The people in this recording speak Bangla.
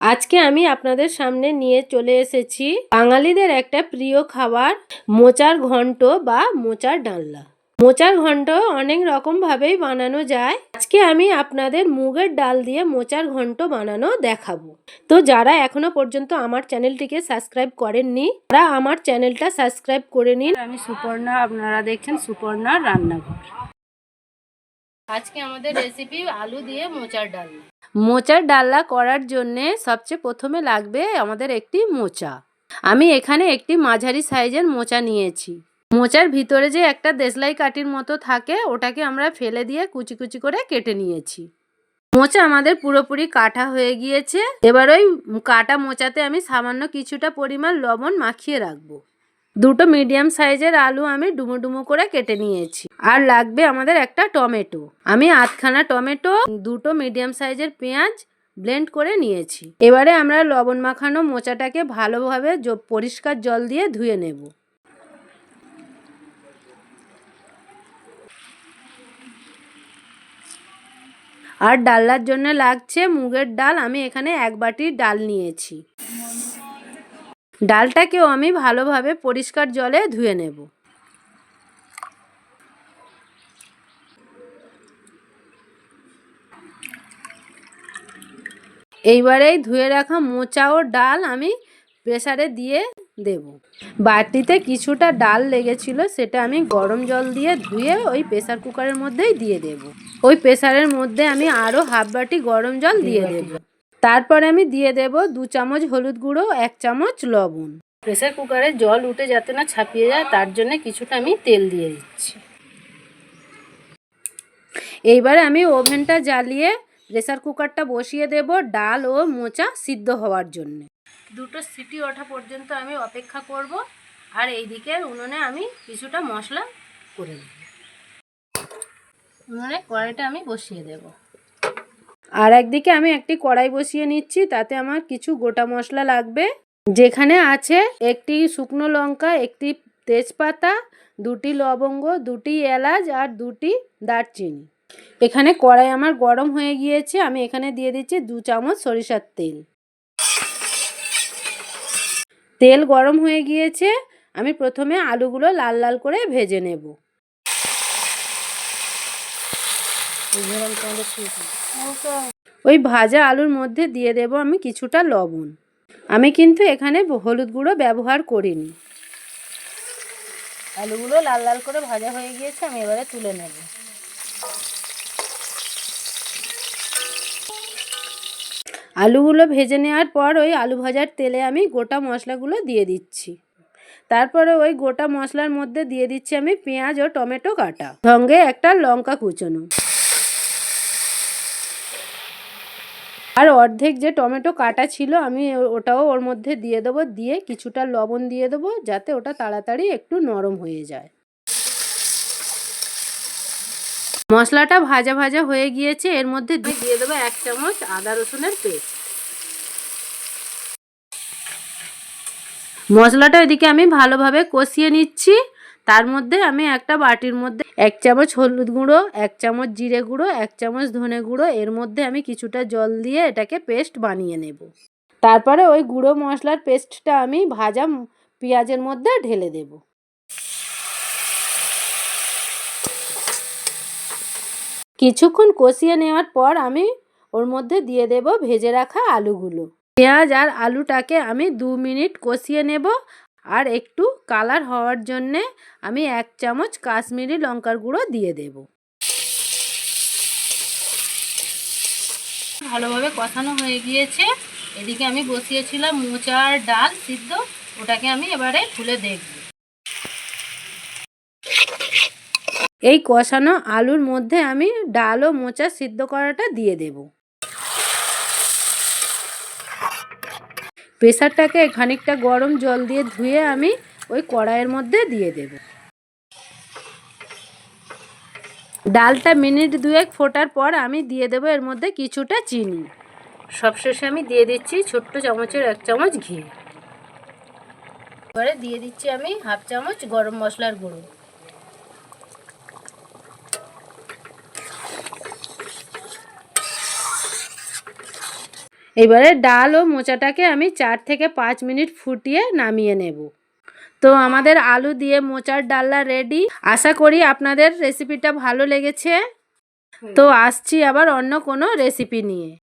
আজকে আমি আপনাদের সামনে নিয়ে চলে এসেছি বাঙালিদের একটা প্রিয় খাবার মোচার ঘন্ট বা মোচার ডালনা। মোচার ঘন্ট অনেক রকম ভাবেই বানানো যায়। আজকে আমি আপনাদের মুগের ডাল দিয়ে মোচার ঘন্ট বানানো দেখাবো। তো যারা এখনো পর্যন্ত আমার চ্যানেলটিকে সাবস্ক্রাইব করেননি তারা আমার চ্যানেলটা সাবস্ক্রাইব করে নিন। আমি সুপর্ণা, আপনারা দেখছেন সুপর্ণার রান্নাঘর। আজকে আমাদের রেসিপি আলু দিয়ে মোচার ডালনা। মোচার ডালনা করার জন্যে সবচেয়ে প্রথমে লাগবে আমাদের একটি মোচা। আমি এখানে একটি মাঝারি সাইজের মোচা নিয়েছি। মোচার ভিতরে যে একটা দেশলাই কাঠির মতো থাকে ওটাকে আমরা ফেলে দিয়ে কুচি কুচি করে কেটে নিয়েছি। মোচা আমাদের পুরোপুরি কাটা হয়ে গিয়েছে। এবার ওই কাটা মোচাতে আমি সামান্য কিছুটা পরিমাণ লবণ মাখিয়ে রাখবো। দুটো মিডিয়াম সাইজের আলু আমি ডুমো ডুমো করে কেটে নিয়েছি। আর লাগবে আমাদের একটা টমেটো। আমি আধখানা টমেটো, দুটো মিডিয়াম সাইজের পেঁয়াজ ব্লেন্ড করে নিয়েছি। এবারে আমরা লবণ মাখানো মোচাটাকে ভালোভাবে পরিষ্কার জল দিয়ে ধুয়ে নেব। আর ডালনার জন্য লাগছে মুগের ডাল। আমি এখানে 1 বাটি ডাল নিয়েছি। ডালটাকেও আমি ভালোভাবে পরিষ্কার জলে ধুয়ে নেব। এইবারে ধুয়ে রাখা মোচা ও ডাল আমি প্রেসারে দিয়ে দেব। বাটিতে কিছুটা ডাল লেগেছিল, সেটা আমি গরম জল দিয়ে ধুয়ে ওই প্রেসার কুকারের মধ্যেই দিয়ে দেব। ওই প্রেসারের মধ্যে আমি আরও হাফ বাটি গরম জল দিয়ে দেব। তারপরে আমি দিয়ে দেব 2 চামচ হলুদ গুঁড়ো, 1 চামচ লবণ। প্রেসার কুকারে জল উঠে যাতে না ছাপিয়ে যায় তার জন্য কিছুটা আমি তেল দিয়ে দিচ্ছি। এইবারে আমি ওভেনটা জ্বালিয়ে প্রেসার কুকারটা বসিয়ে দেব ডাল ও মোচা সিদ্ধ হওয়ার জন্য। দুটো সিটি ওঠা পর্যন্ত আমি অপেক্ষা করব। আর এইদিকে উনুনে আমি কিছুটা মশলা করে নেব। উনুনে কড়াইটা আমি বসিয়ে দেব। আর একদিকে আমি একটি কড়াই বসিয়ে নিচ্ছি, তাতে আমার কিছু গোটা মশলা লাগবে। যেখানে আছে একটি শুকনো লঙ্কা, একটি তেজপাতা, 2টি লবঙ্গ, 2টি এলাচ আর 2টি দারচিনি। এখানে কড়াই আমার গরম হয়ে গিয়েছে। আমি এখানে দিয়ে দিচ্ছি 2 চামচ সরিষার তেল। তেল গরম হয়ে গিয়েছে। আমি প্রথমে আলুগুলো লাল লাল করে ভেজে নেব। ওই ভাজা আলুর মধ্যে দিয়ে দেব আমি কিছুটা লবণ। আমি কিন্তু এখানে হলুদ গুঁড়ো ব্যবহার করিনি। আলুগুলো লাল লাল করে ভাজা হয়ে গিয়েছে, আমি এবারে তুলে নেব। আলুগুলো ভেজে নেওয়ার পর ওই আলু ভাজার তেলে আমি গোটা মশলাগুলো দিয়ে দিচ্ছি। তারপরে ওই গোটা মশলার মধ্যে দিয়ে দিচ্ছি আমি পেঁয়াজ ও টমেটো কাটা, সঙ্গে একটা লঙ্কা কুচোনো। আর অর্ধেক যে টমেটো কাটা ছিল আমি ওটাও ওর মধ্যে দিয়ে দেবো। দিয়ে কিছুটা লবণ দিয়ে দেবো যাতে ওটা তাড়াতাড়ি একটু নরম হয়ে যায়। মশলাটা ভাজা ভাজা হয়ে গিয়েছে। এর মধ্যে দিয়ে দেবো 1 চামচ আদা রসুনের পেস্ট। মশলাটা এদিকে আমি ভালোভাবে কষিয়ে নিচ্ছি। তার মধ্যে আমি একটা বাটির মধ্যে 1 চামচ হলুদ গুঁড়ো, 1 চামচ জিরে গুঁড়ো, 1 চামচ ধনে গুঁড়ো, এর মধ্যে আমি কিছুটা জল দিয়ে এটাকে পেস্ট বানিয়ে নেব। তারপরে ওই গুঁড়ো মশলার পেস্টটা আমি ভাজা পেঁয়াজের মধ্যে ঢেলে দেব। কিছুক্ষণ কষিয়ে নেওয়ার পর আমি ওর মধ্যে দিয়ে দেব ভেজে রাখা আলুগুলো। পেঁয়াজ আর আলুটাকে আমি 2 মিনিট কষিয়ে নেব। আর একটু কালার হওয়ার জন্যে আমি 1 চামচ কাশ্মীরি লঙ্কার গুঁড়ো দিয়ে দেব। ভালোভাবে কষানো হয়ে গিয়েছে। এদিকে আমি বসিয়েছিলাম মোচার ডাল সিদ্ধ, ওটাকে আমি এবারে খুলে দেখব। এই কষানো আলুর মধ্যে আমি ডাল ও মোচা সিদ্ধ করাটা দিয়ে দেব। প্রেসারটাকে খানিকটা গরম জল দিয়ে ধুয়ে আমি ওই কড়াইয়ের মধ্যে দিয়ে দেব। ডালটা মিনিট 2 ফোটার পর আমি দিয়ে দেব এর মধ্যে কিছুটা চিনি। সবশেষে আমি দিয়ে দিচ্ছি ছোট্ট চামচের 1 চামচ ঘি। এবারে দিয়ে দিচ্ছি আমি হাফ চামচ গরম মশলার গুঁড়ো। এবারে ডাল ও মোচাটাকে আমি 4 থেকে 5 মিনিট ফুটিয়ে নামিয়ে নেব। তো আমাদের আলু দিয়ে মোচার ডালনা রেডি। আশা করি আপনাদের রেসিপিটা ভালো লেগেছে। তো আসছি আবার অন্য কোনো রেসিপি নিয়ে।